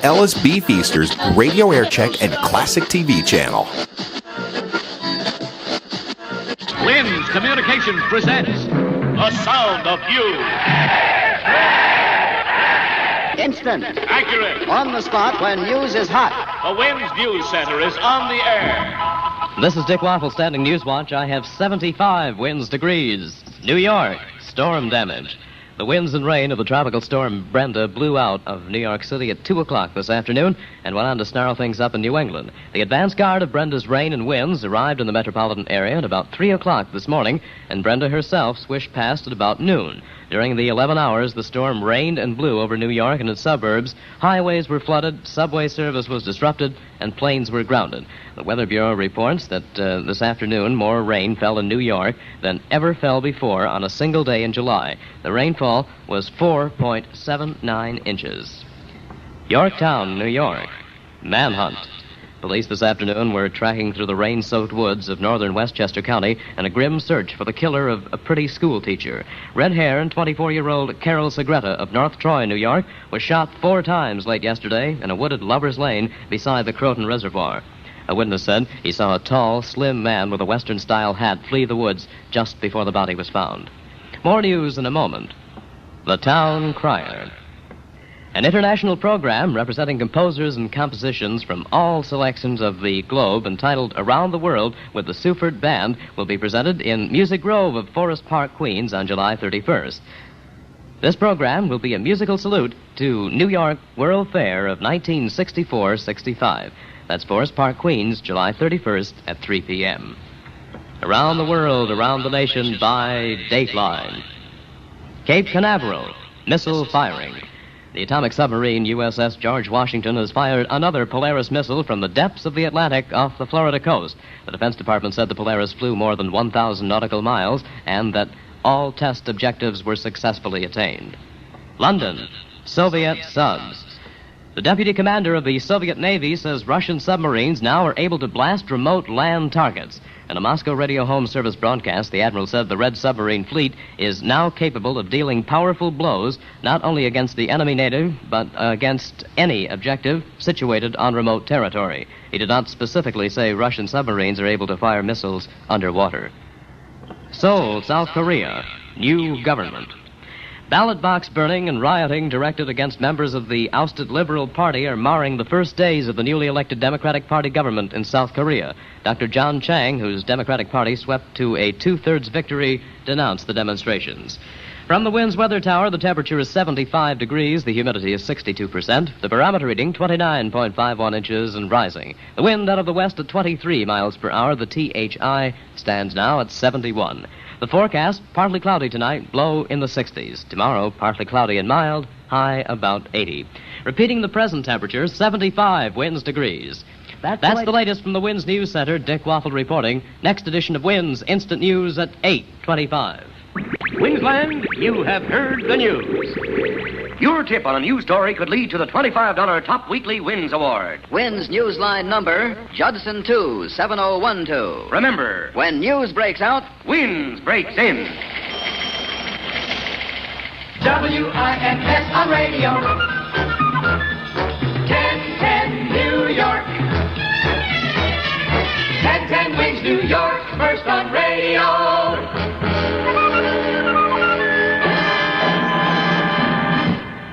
Ellis B. Feaster's Radio Aircheck and Classic TV channel. Wynn's Communications presents The Sound of You. Instant. Accurate. On the spot when news is hot. The Wynn's News Center is on the air. This is Dick Waffle standing News Watch. I have 75 winds degrees. New York, storm damage. The winds and rain of the tropical storm Brenda blew out of New York City at 2 o'clock this afternoon and went on to snarl things up in New England. The advance guard of Brenda's rain and winds arrived in the metropolitan area at about 3 o'clock this morning, and Brenda herself swished past at about noon. During the 11 hours, the storm rained and blew over New York and its suburbs. Highways were flooded, subway service was disrupted, and planes were grounded. The Weather Bureau reports that this afternoon more rain fell in New York than ever fell before on a single day in July. The rainfall was 4.79 inches. Yorktown, New York. Manhunt. Police this afternoon were tracking through the rain-soaked woods of northern Westchester County in a grim search for the killer of a pretty school teacher. Red hair and 24-year-old Carol Segreta of North Troy, New York, was shot 4 times late yesterday in a wooded Lover's Lane beside the Croton Reservoir. A witness said he saw a tall, slim man with a Western-style hat flee the woods just before the body was found. More news in a moment. The Town Crier. An international program representing composers and compositions from all selections of the globe entitled Around the World with the Suford Band will be presented in Music Grove of Forest Park, Queens on July 31st. This program will be a musical salute to New York World Fair of 1964-65. That's Forest Park, Queens, July 31st at 3 p.m. Around the world, around the nation by Dateline. Cape Canaveral, missile firing. The atomic submarine USS George Washington has fired another Polaris missile from the depths of the Atlantic off the Florida coast. The Defense Department said the Polaris flew more than 1,000 nautical miles and that all test objectives were successfully attained. London, Soviet subs. The deputy commander of the Soviet Navy says Russian submarines now are able to blast remote land targets. In a Moscow Radio Home Service broadcast, the admiral said the Red Submarine Fleet is now capable of dealing powerful blows not only against the enemy native, but against any objective situated on remote territory. He did not specifically say Russian submarines are able to fire missiles underwater. Seoul, South Korea. New government. Ballot box burning and rioting directed against members of the ousted Liberal Party are marring the first days of the newly elected Democratic Party government in South Korea. Dr. John Chang, whose Democratic Party swept to a 2/3 victory, denounced the demonstrations. From the Wynn's Weather Tower, the temperature is 75 degrees, the humidity is 62%, the barometer reading 29.51 inches and rising. The wind out of the west at 23 miles per hour, the THI stands now at 71. The forecast, partly cloudy tonight, low in the 60s. Tomorrow, partly cloudy and mild, high about 80. Repeating the present temperature, 75 winds degrees. That's the latest from the Wynn's News Center. Dick Waffle reporting. Next edition of Wynn's Instant News at 8:25. Queensland, you have heard the news. Your tip on a news story could lead to the $25 Top Weekly Wins Award. Wynn's Newsline number, Judson 2, 7012. Remember, when news breaks out, Wins breaks in. WINS on radio.